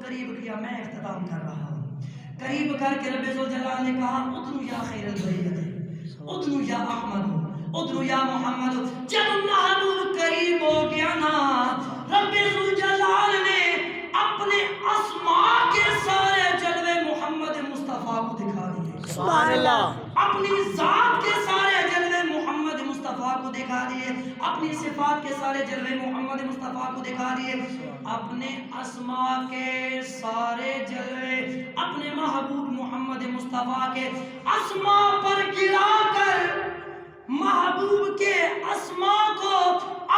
قریب کیا، میں اختتام کر رہا ہوں۔ قریب کر کے رب ذوالجلال نے کہا ادنو یا خیر البریت، ادنو یا احمد، ادنو یا محمد۔ جب محبوب قریب ہو گیا نا، رب ذوالجلال نے اپنے اسماء کے سارے جلوے محمد مصطفیٰ کو دکھا دیے۔ سبحان اللہ۔ اپنی ذات کے سارے جلوے محمد مصطفیٰ کو دکھا دیے، اپنی صفات کے سارے جلوے محمد مصطفیٰ کو دکھا دیے، اپنے اسماء کے سارے جلوے اپنے محبوب محمد مصطفیٰ کے اسماء پر گرا کر محبوب کے اسماء کو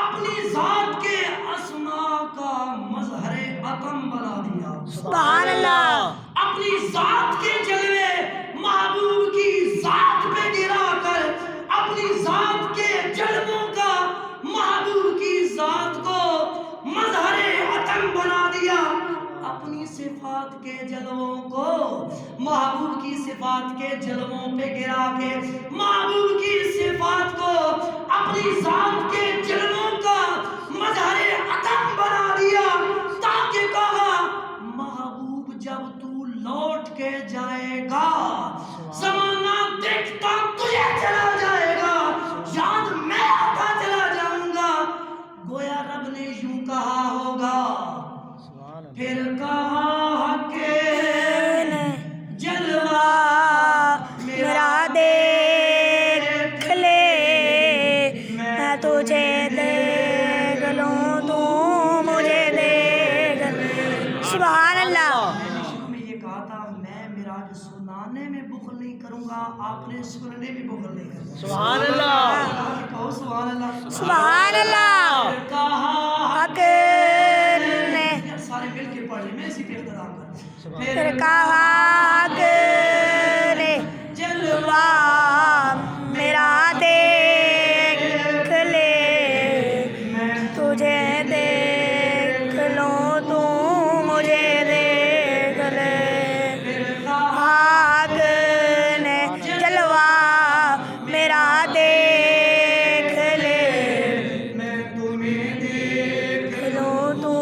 اپنی ذات کے اسماء کا مظہر عطم بنا دیا۔ سبحان اللہ۔ اپنی ذات کے جلوے محبوب کی ذات پہ گرا کر اپنی ذات کے جلووں کا محبوب کی ذات کو مظہر عطم بنا دیا۔ اپنی صفات کے جلووں کو محبوب کی صفات کے جلووں پہ گرا کے محبوب کی صفات کو اپنی ذات کے جلووں کا مظہر عطم بنا دیا، تاکہ کہا محبوب جب تو لوٹ کے جائے گا زمانہ دیکھتا تجھے چلا جائے گا، یاد میں آتا چلا جاؤں گا۔ گویا رب نے یوں کہا ہوگا، پھر کہا کہ جلوہ میرا دیکھ لے، میں تجھے دیکھ لوں تو مجھے دیکھ لے۔ سبحان اللہ۔ شروع میں یہ کہا تھا میں معراج سنانے میں بخل نہیں کروں گا، آپ نے سننے میں بخل نہیں کروں گا۔ سبحان اللہ۔ کہو سبحان اللہ۔ سبحان اللہ۔ پھر کہا حق نے سارے مل کے پڑھ لیں، میں اسی پہ اختتام کروں۔ پھر کہا حق نے جلوہ میرا دیکھ لے، تجھے دیکھ لوں تو مجھے دیکھ لے۔ حق نے جلوہ میرا دیکھ لے، میں تمہیں دیکھ لوں تو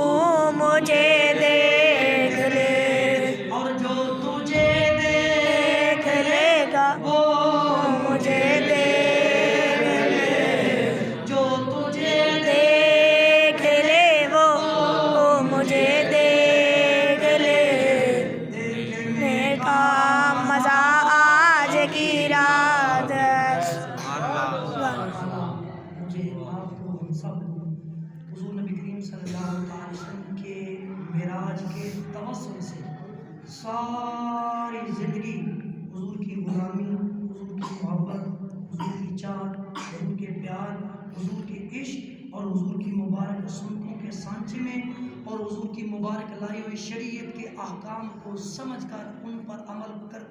مجھے دیکھ لے۔ اور جو تجھے دیکھ لے گا وہ مجھے دیکھ لے، جو تجھے دیکھ لے وہ مجھے دیکھ لے۔ دیکھنے کا مزہ آج کی رات ہے۔ مجھے آپ کو ہم سب کو حضور نبی کریم صلی اللہ علیہ وسلم کے معراج کے توسل سے ساری زندگی حضور کی غلامی، حضور کی محبت، حضور کی چاہت، حضور کے پیار، حضور کے عشق اور حضور کی مبارک سنتوں کے سانچے میں اور حضور کی مبارک لائی ہوئی شریعت کے احکام کو سمجھ کر ان پر عمل کرتے